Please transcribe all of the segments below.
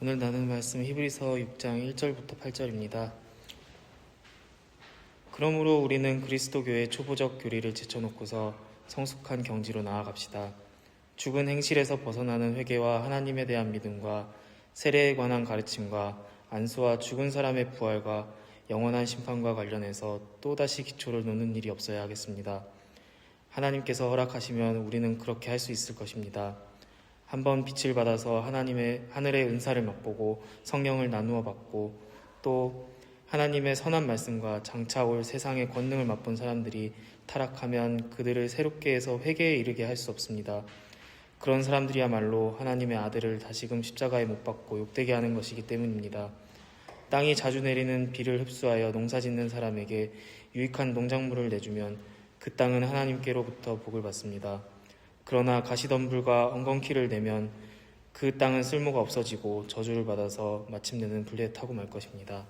오늘 나눌 말씀 히브리서 6장 1절부터 8절입니다. 그러므로 우리는 그리스도 교회의 초보적 교리를 제쳐놓고서 성숙한 경지로 나아갑시다. 죽은 행실에서 벗어나는 회개와 하나님에 대한 믿음과 세례에 관한 가르침과 안수와 죽은 사람의 부활과 영원한 심판과 관련해서 또다시 기초를 놓는 일이 없어야 하겠습니다. 하나님께서 허락하시면 우리는 그렇게 할 수 있을 것입니다. 한번 빛을 받아서 하나님의 하늘의 은사를 맛보고 성령을 나누어 받고 또 하나님의 선한 말씀과 장차 올 세상의 권능을 맛본 사람들이 타락하면 그들을 새롭게 해서 회개에 이르게 할 수 없습니다. 그런 사람들이야말로 하나님의 아들을 다시금 십자가에 못 박고 욕되게 하는 것이기 때문입니다. 땅이 자주 내리는 비를 흡수하여 농사짓는 사람에게 유익한 농작물을 내주면 그 땅은 하나님께로부터 복을 받습니다. 그러나 가시덤불과 엉겅퀴를 내면 그 땅은 쓸모가 없어지고 저주를 받아서 마침내는 불에 타고 말 것입니다.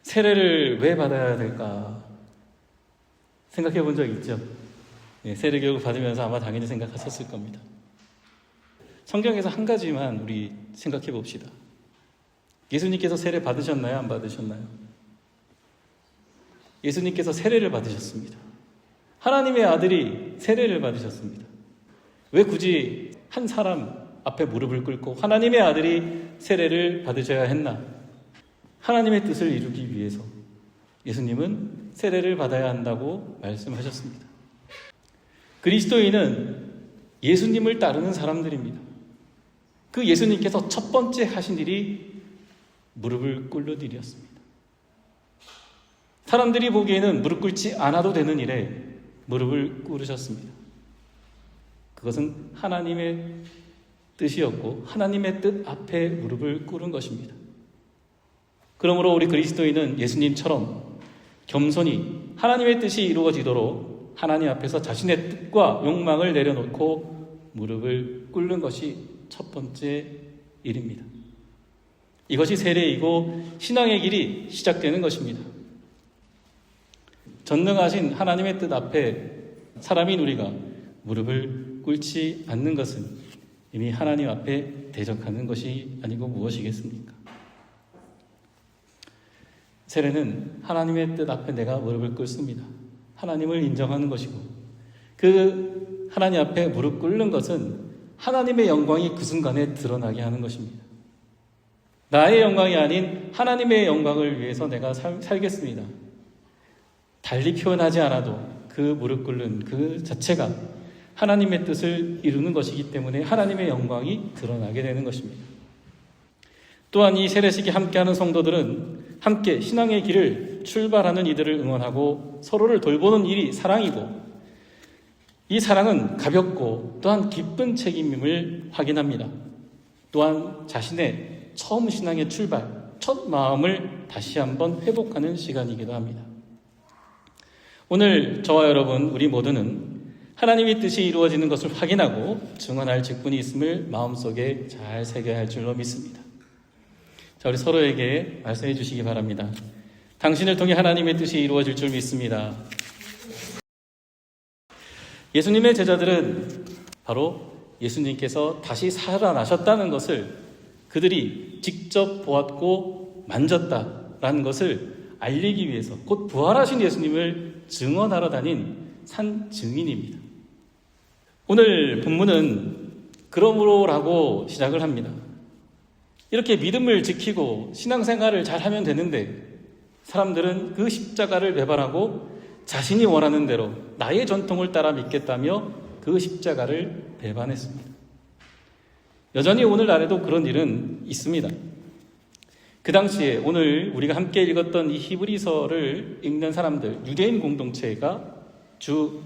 세례를 왜 받아야 될까 생각해 본 적 있죠? 세례 교육을 받으면서 아마 당연히 생각하셨을 겁니다. 성경에서 한 가지만 우리 생각해 봅시다. 예수님께서 세례 받으셨나요? 안 받으셨나요? 예수님께서 세례를 받으셨습니다. 하나님의 아들이 세례를 받으셨습니다. 왜 굳이 한 사람 앞에 무릎을 꿇고 하나님의 아들이 세례를 받으셔야 했나? 하나님의 뜻을 이루기 위해서 예수님은 세례를 받아야 한다고 말씀하셨습니다. 그리스도인은 예수님을 따르는 사람들입니다. 그 예수님께서 첫 번째 하신 일이 무릎을 꿇는 일이었습니다. 사람들이 보기에는 무릎 꿇지 않아도 되는 일에 무릎을 꿇으셨습니다. 그것은 하나님의 뜻이었고 하나님의 뜻 앞에 무릎을 꿇은 것입니다. 그러므로 우리 그리스도인은 예수님처럼 겸손히 하나님의 뜻이 이루어지도록 하나님 앞에서 자신의 뜻과 욕망을 내려놓고 무릎을 꿇는 것이 첫 번째 일입니다. 이것이 세례이고 신앙의 길이 시작되는 것입니다. 전능하신 하나님의 뜻 앞에 사람인 우리가 무릎을 꿇지 않는 것은 이미 하나님 앞에 대적하는 것이 아니고 무엇이겠습니까? 세례는 하나님의 뜻 앞에 내가 무릎을 꿇습니다. 하나님을 인정하는 것이고 그 하나님 앞에 무릎 꿇는 것은 하나님의 영광이 그 순간에 드러나게 하는 것입니다. 나의 영광이 아닌 하나님의 영광을 위해서 내가 살겠습니다. 달리 표현하지 않아도 그 무릎 꿇는 그 자체가 하나님의 뜻을 이루는 것이기 때문에 하나님의 영광이 드러나게 되는 것입니다. 또한 이 세례식에 함께하는 성도들은 함께 신앙의 길을 출발하는 이들을 응원하고 서로를 돌보는 일이 사랑이고 이 사랑은 가볍고 또한 기쁜 책임임을 확인합니다. 또한 자신의 처음 신앙의 출발, 첫 마음을 다시 한번 회복하는 시간이기도 합니다. 오늘 저와 여러분 우리 모두는 하나님의 뜻이 이루어지는 것을 확인하고 증언할 직분이 있음을 마음속에 잘 새겨야 할 줄로 믿습니다. 자, 우리 서로에게 말씀해 주시기 바랍니다. 당신을 통해 하나님의 뜻이 이루어질 줄 믿습니다. 예수님의 제자들은 바로 예수님께서 다시 살아나셨다는 것을 그들이 직접 보았고 만졌다라는 것을 알리기 위해서 곧 부활하신 예수님을 증언하러 다닌 산 증인입니다. 오늘 본문은 그러므로라고 시작을 합니다. 이렇게 믿음을 지키고 신앙생활을 잘하면 되는데 사람들은 그 십자가를 배반하고 자신이 원하는 대로 나의 전통을 따라 믿겠다며 그 십자가를 배반했습니다. 여전히 오늘날에도 그런 일은 있습니다. 그 당시에 오늘 우리가 함께 읽었던 이 히브리서를 읽는 사람들, 유대인 공동체가 주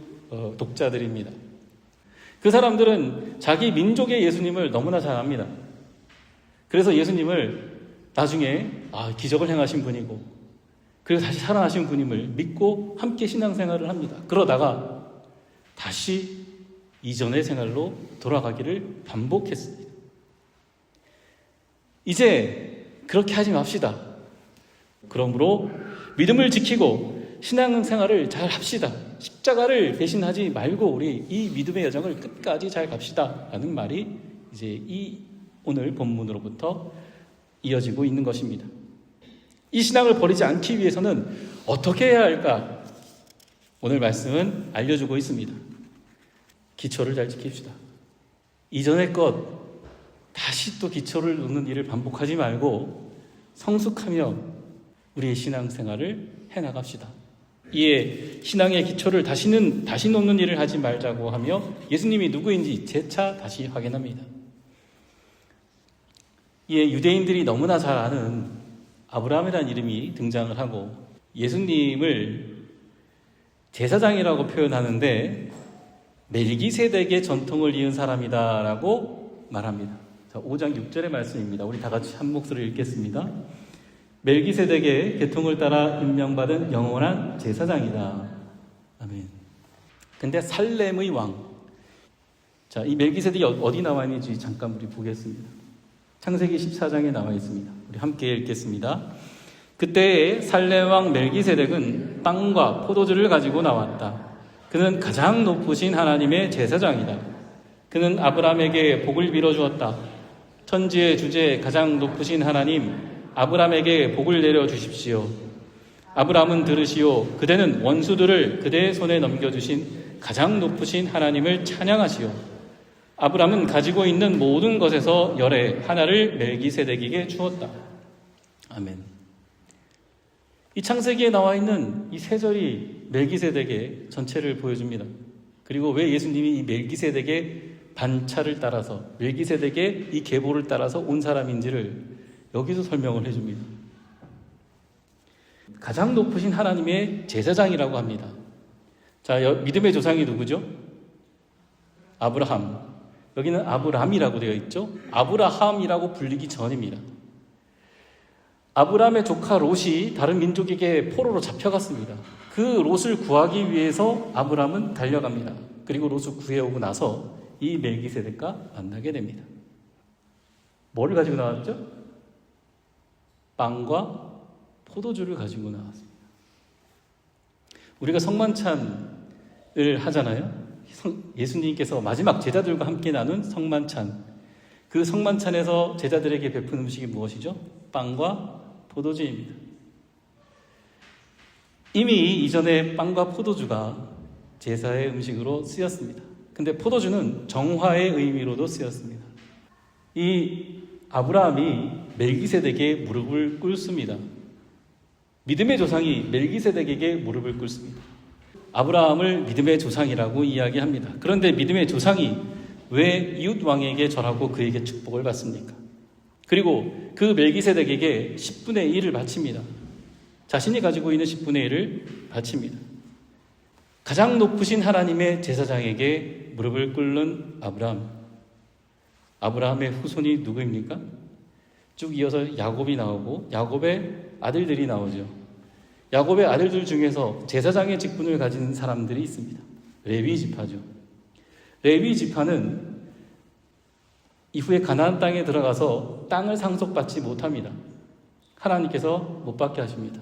독자들입니다. 그 사람들은 자기 민족의 예수님을 너무나 잘 압니다. 그래서 예수님을 나중에 기적을 행하신 분이고 그리고 다시 살아나신 분임을 믿고 함께 신앙생활을 합니다. 그러다가 다시 이전의 생활로 돌아가기를 반복했습니다. 이제 그렇게 하지 맙시다. 그러므로 믿음을 지키고 신앙생활을 잘 합시다. 십자가를 배신하지 말고 우리 이 믿음의 여정을 끝까지 잘 갑시다. 라는 말이 이제 이 오늘 본문으로부터 이어지고 있는 것입니다. 이 신앙을 버리지 않기 위해서는 어떻게 해야 할까? 오늘 말씀은 알려주고 있습니다. 기초를 잘 지킵시다. 이전의 것 다시 또 기초를 놓는 일을 반복하지 말고 성숙하며 우리의 신앙생활을 해나갑시다. 이에 신앙의 기초를 다시 놓는 일을 하지 말자고 하며 예수님이 누구인지 재차 다시 확인합니다. 이에 유대인들이 너무나 잘 아는 아브라함이라는 이름이 등장을 하고 예수님을 제사장이라고 표현하는데 멜기세덱의 전통을 이은 사람이다라고 말합니다. 자, 5장 6절의 말씀입니다. 우리 다 같이 한 목소리를 읽겠습니다. 멜기세덱의 계통을 따라 임명받은 영원한 제사장이다. 아멘. 근데 살렘의 왕. 자, 이 멜기세덱이 어디 나와 있는지 잠깐 우리 보겠습니다. 창세기 14장에 나와 있습니다. 우리 함께 읽겠습니다. 그때 살렘 왕 멜기세덱은 빵과 포도주를 가지고 나왔다. 그는 가장 높으신 하나님의 제사장이다. 그는 아브라함에게 복을 빌어주었다. 천지의 주제 가장 높으신 하나님, 아브라함에게 복을 내려 주십시오. 아브라함은 들으시오. 그대는 원수들을 그대의 손에 넘겨주신 가장 높으신 하나님을 찬양하시오. 아브라함은 가지고 있는 모든 것에서 열의 하나를 멜기세덱에게 주었다. 아멘. 이 창세기에 나와 있는 이 세 절이 멜기세덱의 전체를 보여줍니다. 그리고 왜 예수님이 이 멜기세덱의 반차를 따라서 멜기세덱의 이 계보를 따라서 온 사람인지를 여기서 설명을 해줍니다. 가장 높으신 하나님의 제사장이라고 합니다. 자, 믿음의 조상이 누구죠? 아브라함. 여기는 아브람이라고 되어 있죠. 아브라함이라고 불리기 전입니다. 아브람의 조카 롯이 다른 민족에게 포로로 잡혀갔습니다. 그 롯을 구하기 위해서 아브람은 달려갑니다. 그리고 롯을 구해오고 나서 이 멜기세덱과 만나게 됩니다. 뭐를 가지고 나왔죠? 빵과 포도주를 가지고 나왔습니다. 우리가 성만찬을 하잖아요. 예수님께서 마지막 제자들과 함께 나눈 성만찬. 그 성만찬에서 제자들에게 베푼 음식이 무엇이죠? 빵과 포도주입니다. 이미 이전에 빵과 포도주가 제사의 음식으로 쓰였습니다. 근데 포도주는 정화의 의미로도 쓰였습니다. 이 아브라함이 멜기세덱에게 무릎을 꿇습니다. 믿음의 조상이 멜기세덱에게 무릎을 꿇습니다. 아브라함을 믿음의 조상이라고 이야기합니다. 그런데 믿음의 조상이 왜 이웃 왕에게 절하고 그에게 축복을 받습니까? 그리고 그 멜기세덱에게 10분의 1을 바칩니다. 자신이 가지고 있는 10분의 1을 바칩니다. 가장 높으신 하나님의 제사장에게 무릎을 꿇는 아브라함. 아브라함의 후손이 누구입니까? 쭉 이어서 야곱이 나오고 야곱의 아들들이 나오죠. 야곱의 아들들 중에서 제사장의 직분을 가진 사람들이 있습니다. 레위 지파죠. 레위 지파는 이후에 가나안 땅에 들어가서 땅을 상속받지 못합니다. 하나님께서 못 받게 하십니다.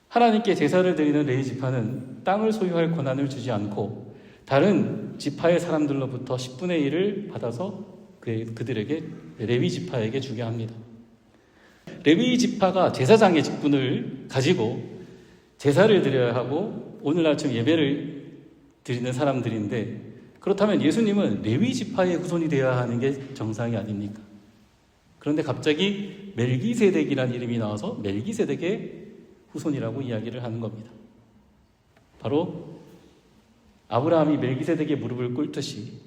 하나님께 제사를 드리는 레위 지파는 땅을 소유할 권한을 주지 않고 다른 지파의 사람들로부터 10분의 1을 받아서 그들에게 레위 지파에게 주게 합니다. 레위 지파가 제사장의 직분을 가지고 제사를 드려야 하고 오늘날처럼 예배를 드리는 사람들인데 그렇다면 예수님은 레위 지파의 후손이 되어야 하는 게 정상이 아닙니까? 그런데 갑자기 멜기세덱이라는 이름이 나와서 멜기세덱의 후손이라고 이야기를 하는 겁니다. 바로 아브라함이 멜기세덱의 무릎을 꿇듯이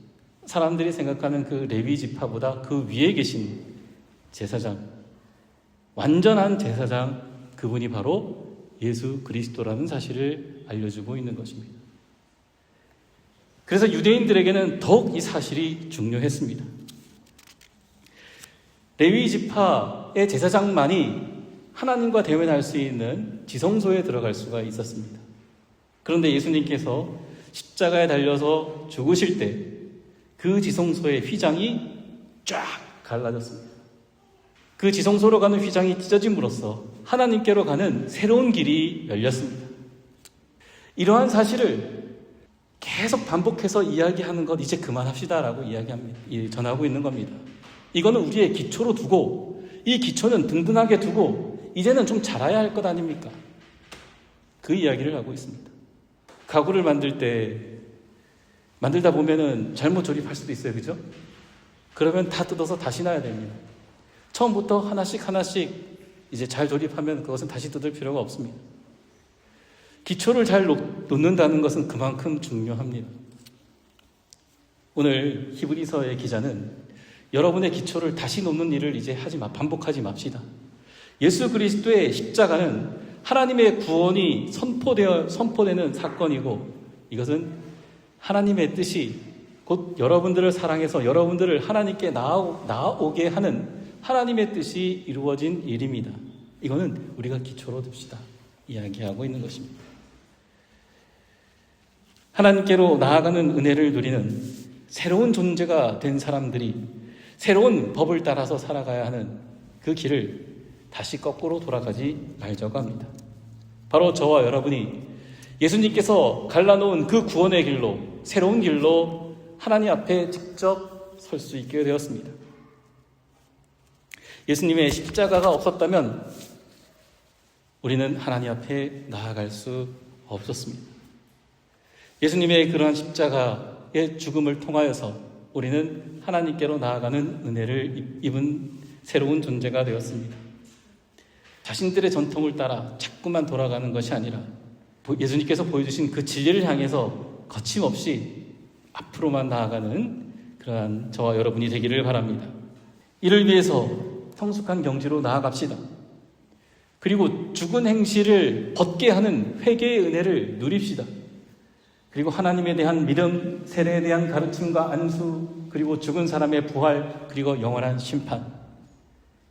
사람들이 생각하는 그 레위 지파보다 그 위에 계신 제사장, 완전한 제사장, 그분이 바로 예수 그리스도라는 사실을 알려주고 있는 것입니다. 그래서 유대인들에게는 더욱 이 사실이 중요했습니다. 레위 지파의 제사장만이 하나님과 대면할 수 있는 지성소에 들어갈 수가 있었습니다. 그런데 예수님께서 십자가에 달려서 죽으실 때 그 지성소의 휘장이 쫙 갈라졌습니다. 그 지성소로 가는 휘장이 찢어짐으로써 하나님께로 가는 새로운 길이 열렸습니다. 이러한 사실을 계속 반복해서 이야기하는 것 이제 그만합시다라고 전하고 있는 겁니다. 이거는 우리의 기초로 두고, 이 기초는 든든하게 두고 이제는 좀 자라야 할 것 아닙니까? 그 이야기를 하고 있습니다. 가구를 만들다 보면은 잘못 조립할 수도 있어요. 그죠? 그러면 다 뜯어서 다시 놔야 됩니다. 처음부터 하나씩 이제 잘 조립하면 그것은 다시 뜯을 필요가 없습니다. 기초를 잘 놓는다는 것은 그만큼 중요합니다. 오늘 히브리서의 기자는 여러분의 기초를 다시 놓는 일을 이제 반복하지 맙시다. 예수 그리스도의 십자가는 하나님의 구원이 선포되는 사건이고, 이것은 하나님의 뜻이 곧 여러분들을 사랑해서 여러분들을 하나님께 나아오게 하는 하나님의 뜻이 이루어진 일입니다. 이거는 우리가 기초로 둡시다 이야기하고 있는 것입니다. 하나님께로 나아가는 은혜를 누리는 새로운 존재가 된 사람들이 새로운 법을 따라서 살아가야 하는 그 길을 다시 거꾸로 돌아가지 말자고 합니다. 바로 저와 여러분이 예수님께서 갈라놓은 그 구원의 길로, 새로운 길로 하나님 앞에 직접 설 수 있게 되었습니다. 예수님의 십자가가 없었다면 우리는 하나님 앞에 나아갈 수 없었습니다. 예수님의 그러한 십자가의 죽음을 통하여서 우리는 하나님께로 나아가는 은혜를 입은 새로운 존재가 되었습니다. 자신들의 전통을 따라 자꾸만 돌아가는 것이 아니라 예수님께서 보여주신 그 진리를 향해서 거침없이 앞으로만 나아가는 그러한 저와 여러분이 되기를 바랍니다. 이를 위해서 성숙한 경지로 나아갑시다. 그리고 죽은 행실을 벗게 하는 회개의 은혜를 누립시다. 그리고 하나님에 대한 믿음, 세례에 대한 가르침과 안수, 그리고 죽은 사람의 부활, 그리고 영원한 심판.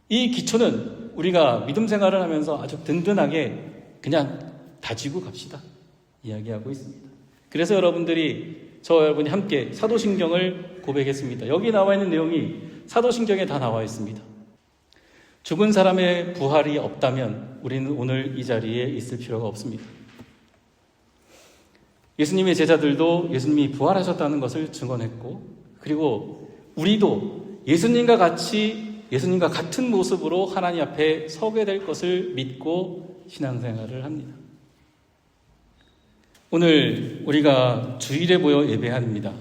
이 기초는 우리가 믿음 생활을 하면서 아주 든든하게 그냥 다지고 갑시다 이야기하고 있습니다. 그래서 저와 여러분이 함께 사도신경을 고백했습니다. 여기 나와 있는 내용이 사도신경에 다 나와 있습니다. 죽은 사람의 부활이 없다면 우리는 오늘 이 자리에 있을 필요가 없습니다. 예수님의 제자들도 예수님이 부활하셨다는 것을 증언했고, 그리고 우리도 예수님과 같은 모습으로 하나님 앞에 서게 될 것을 믿고 신앙생활을 합니다. 오늘 우리가 주일에 모여 예배합니다.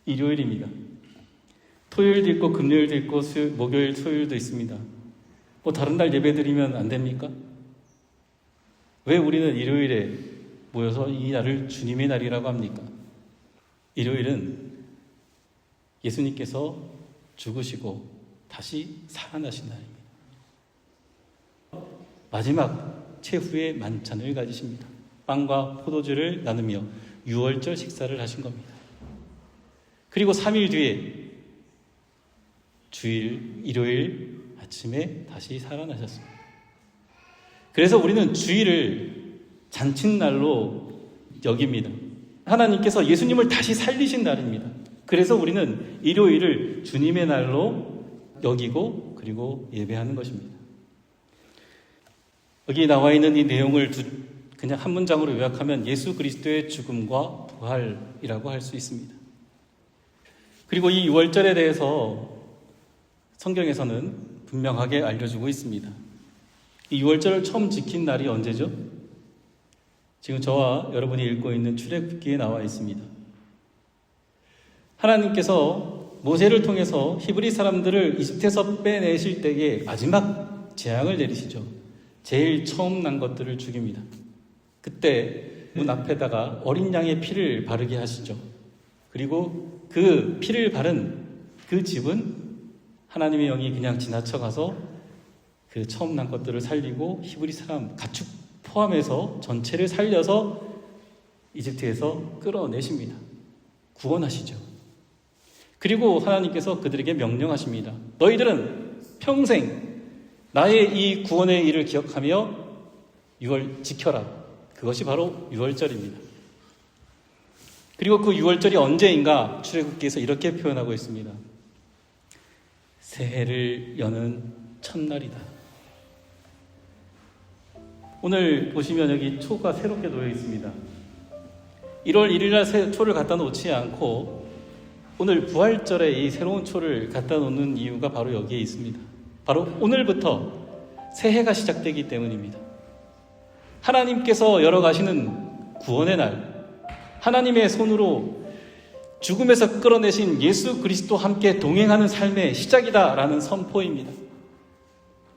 일요일입니다. 토요일도 있고 금요일도 있고 목요일, 토요일도 있습니다. 다른 날 예배 드리면 안 됩니까? 왜 우리는 일요일에 모여서 이 날을 주님의 날이라고 합니까? 일요일은 예수님께서 죽으시고 다시 살아나신 날입니다. 마지막 최후의 만찬을 가지십니다. 빵과 포도주를 나누며 유월절 식사를 하신 겁니다. 그리고 3일 뒤에 일요일 아침에 다시 살아나셨습니다. 그래서 우리는 주일을 잔칫날로 여깁니다. 하나님께서 예수님을 다시 살리신 날입니다. 그래서 우리는 일요일을 주님의 날로 여기고 그리고 예배하는 것입니다. 여기 나와 있는 이 내용을 그냥 한 문장으로 요약하면 예수 그리스도의 죽음과 부활이라고 할 수 있습니다. 그리고 이 유월절에 대해서 성경에서는 분명하게 알려주고 있습니다. 이 유월절을 처음 지킨 날이 언제죠? 지금 저와 여러분이 읽고 있는 출애굽기에 나와 있습니다. 하나님께서 모세를 통해서 히브리 사람들을 이집트에서 빼내실 때에 마지막 재앙을 내리시죠. 제일 처음 난 것들을 죽입니다. 그때 문 앞에다가 어린 양의 피를 바르게 하시죠. 그리고 그 피를 바른 그 집은 하나님의 영이 그냥 지나쳐가서 그 처음 난 것들을 살리고 히브리 사람 가축 포함해서 전체를 살려서 이집트에서 끌어내십니다. 구원하시죠. 그리고 하나님께서 그들에게 명령하십니다. 너희들은 평생 나의 이 구원의 일을 기억하며 유월 지켜라. 그것이 바로 유월절입니다. 그리고 그 유월절이 언제인가 출애굽기에서 이렇게 표현하고 있습니다. 새해를 여는 첫날이다. 오늘 보시면 여기 초가 새롭게 놓여 있습니다. 1월 1일 날 초를 갖다 놓지 않고 오늘 부활절에 이 새로운 초를 갖다 놓는 이유가 바로 여기에 있습니다. 바로 오늘부터 새해가 시작되기 때문입니다. 하나님께서 열어가시는 구원의 날, 하나님의 손으로 죽음에서 끌어내신 예수 그리스도와 함께 동행하는 삶의 시작이다라는 선포입니다.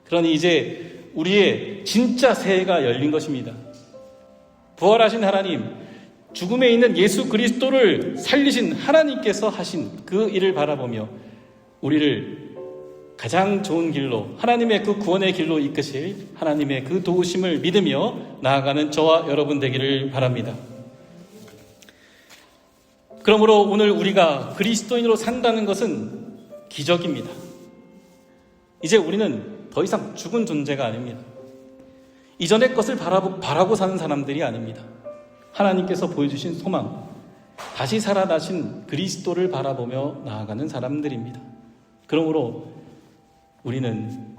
그러니 이제 우리의 진짜 새해가 열린 것입니다. 부활하신 하나님, 죽음에 있는 예수 그리스도를 살리신 하나님께서 하신 그 일을 바라보며 우리를 가장 좋은 길로, 하나님의 그 구원의 길로 이끄실 하나님의 그 도우심을 믿으며 나아가는 저와 여러분 되기를 바랍니다. 그러므로 오늘 우리가 그리스도인으로 산다는 것은 기적입니다. 이제 우리는 더 이상 죽은 존재가 아닙니다. 이전의 것을 바라고 사는 사람들이 아닙니다. 하나님께서 보여주신 소망, 다시 살아나신 그리스도를 바라보며 나아가는 사람들입니다. 그러므로 우리는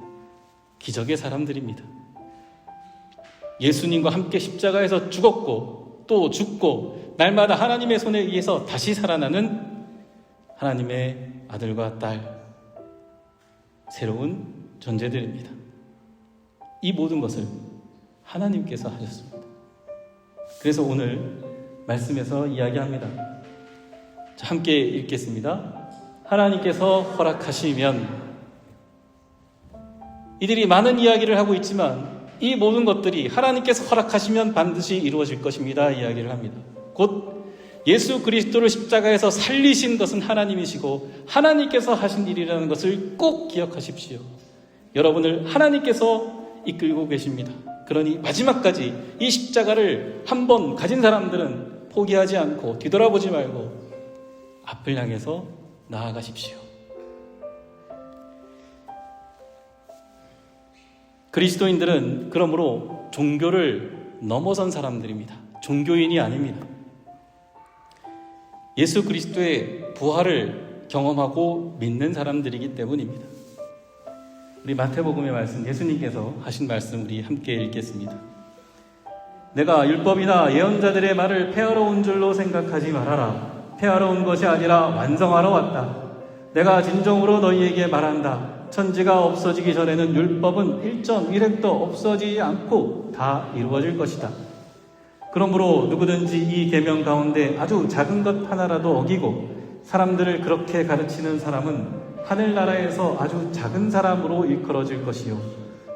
기적의 사람들입니다. 예수님과 함께 십자가에서 죽었고 또 죽고 날마다 하나님의 손에 의해서 다시 살아나는 하나님의 아들과 딸, 새로운 존재들입니다. 이 모든 것을 하나님께서 하셨습니다. 그래서 오늘 말씀에서 이야기합니다. 자, 함께 읽겠습니다. 하나님께서 허락하시면, 이들이 많은 이야기를 하고 있지만 이 모든 것들이 하나님께서 허락하시면 반드시 이루어질 것입니다 이야기를 합니다. 곧 예수 그리스도를 십자가에서 살리신 것은 하나님이시고 하나님께서 하신 일이라는 것을 꼭 기억하십시오. 여러분을 하나님께서 이끌고 계십니다. 그러니 마지막까지 이 십자가를 한번 가진 사람들은 포기하지 않고 뒤돌아보지 말고 앞을 향해서 나아가십시오. 그리스도인들은 그러므로 종교를 넘어선 사람들입니다. 종교인이 아닙니다. 예수 그리스도의 부활을 경험하고 믿는 사람들이기 때문입니다. 우리 마태복음의 말씀, 예수님께서 하신 말씀 우리 함께 읽겠습니다. 내가 율법이나 예언자들의 말을 폐하러 온 줄로 생각하지 말아라. 폐하러 온 것이 아니라 완성하러 왔다. 내가 진정으로 너희에게 말한다. 천지가 없어지기 전에는 율법은 1.1획도 없어지지 않고 다 이루어질 것이다. 그러므로 누구든지 이 계명 가운데 아주 작은 것 하나라도 어기고 사람들을 그렇게 가르치는 사람은 하늘나라에서 아주 작은 사람으로 일컬어질 것이요,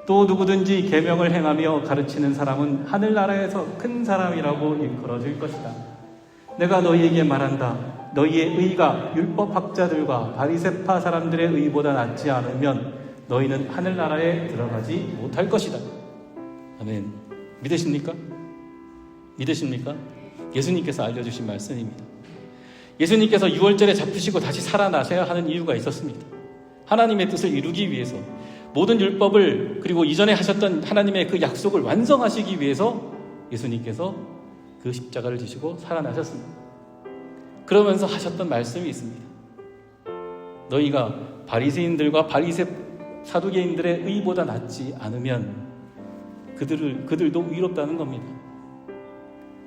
또 누구든지 계명을 행하며 가르치는 사람은 하늘나라에서 큰 사람이라고 일컬어질 것이다. 내가 너희에게 말한다. 너희의 의가 율법학자들과 바리새파 사람들의 의보다 낫지 않으면 너희는 하늘나라에 들어가지 못할 것이다. 아멘. 믿으십니까? 믿으십니까? 예수님께서 알려주신 말씀입니다. 예수님께서 6월절에 잡히시고 다시 살아나셔야 하는 이유가 있었습니다. 하나님의 뜻을 이루기 위해서, 모든 율법을 그리고 이전에 하셨던 하나님의 그 약속을 완성하시기 위해서 예수님께서 그 십자가를 지시고 살아나셨습니다. 그러면서 하셨던 말씀이 있습니다. 너희가 바리새인들과 사두개인들의 의보다 낫지 않으면 그들도 의롭다는 겁니다.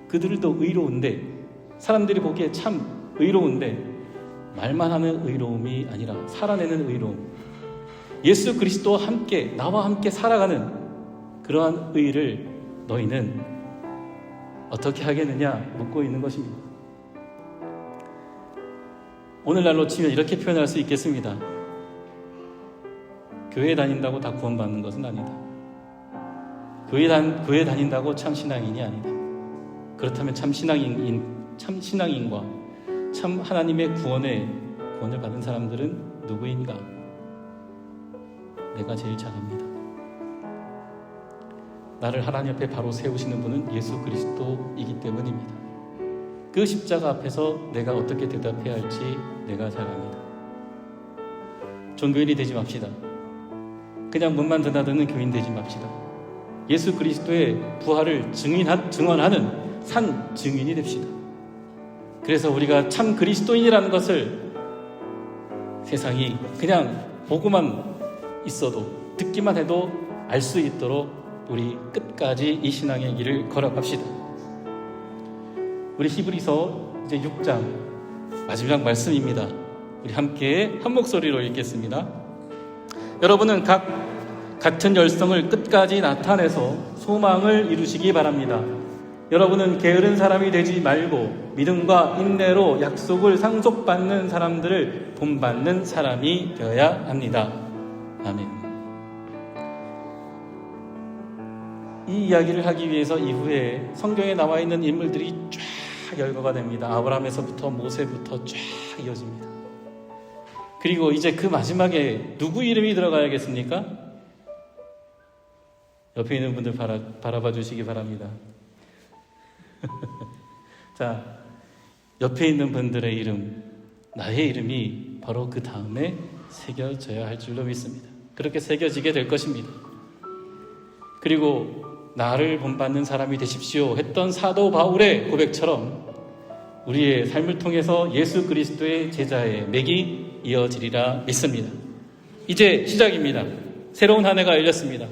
그들도 의로운데, 사람들이 보기에 참 의로운데 말만 하는 의로움이 아니라 살아내는 의로움, 예수 그리스도와 함께, 나와 함께 살아가는 그러한 의를 너희는 어떻게 하겠느냐 묻고 있는 것입니다. 오늘날로 치면 이렇게 표현할 수 있겠습니다. 교회 다닌다고 다 구원받는 것은 아니다. 교회 다닌다고 참 신앙인이 아니다. 그렇다면 참 신앙인과 참 하나님의 구원을 받은 사람들은 누구인가? 내가 제일 잘합니다. 나를 하나님 앞에 바로 세우시는 분은 예수 그리스도이기 때문입니다. 그 십자가 앞에서 내가 어떻게 대답해야 할지 내가 잘 압니다. 종교인이 되지 맙시다. 그냥 문만 드나드는 교인 되지 맙시다. 예수 그리스도의 부활을 증언하는 산 증인이 됩시다. 그래서 우리가 참 그리스도인이라는 것을 세상이 그냥 보고만 있어도, 듣기만 해도 알 수 있도록 우리 끝까지 이 신앙의 길을 걸어갑시다. 우리 히브리서 이제 6장 마지막 말씀입니다. 우리 함께 한 목소리로 읽겠습니다. 여러분은 같은 열성을 끝까지 나타내서 소망을 이루시기 바랍니다. 여러분은 게으른 사람이 되지 말고 믿음과 인내로 약속을 상속받는 사람들을 본받는 사람이 되어야 합니다. 아멘. 이 이야기를 하기 위해서 이후에 성경에 나와 있는 인물들이 쫙 열거가 됩니다. 아브라함에서부터 모세부터 쫙 이어집니다. 그리고 이제 그 마지막에 누구 이름이 들어가야겠습니까? 옆에 있는 분들 바라봐 주시기 바랍니다. 자, 옆에 있는 분들의 이름, 나의 이름이 바로 그 다음에 새겨져야 할 줄로 믿습니다. 그렇게 새겨지게 될 것입니다. 그리고 나를 본받는 사람이 되십시오 했던 사도 바울의 고백처럼 우리의 삶을 통해서 예수 그리스도의 제자의 맥이 이어지리라 믿습니다. 이제 시작입니다. 새로운 한 해가 열렸습니다.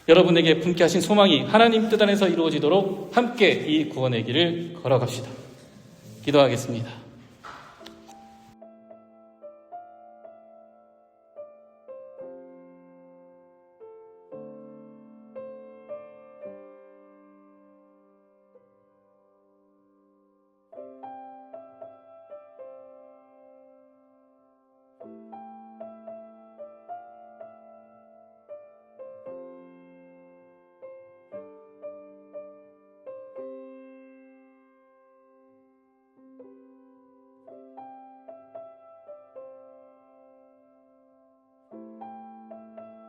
여러분에게 품게 하신 소망이 하나님 뜻 안에서 이루어지도록 함께 이 구원의 길을 걸어갑시다. 기도하겠습니다.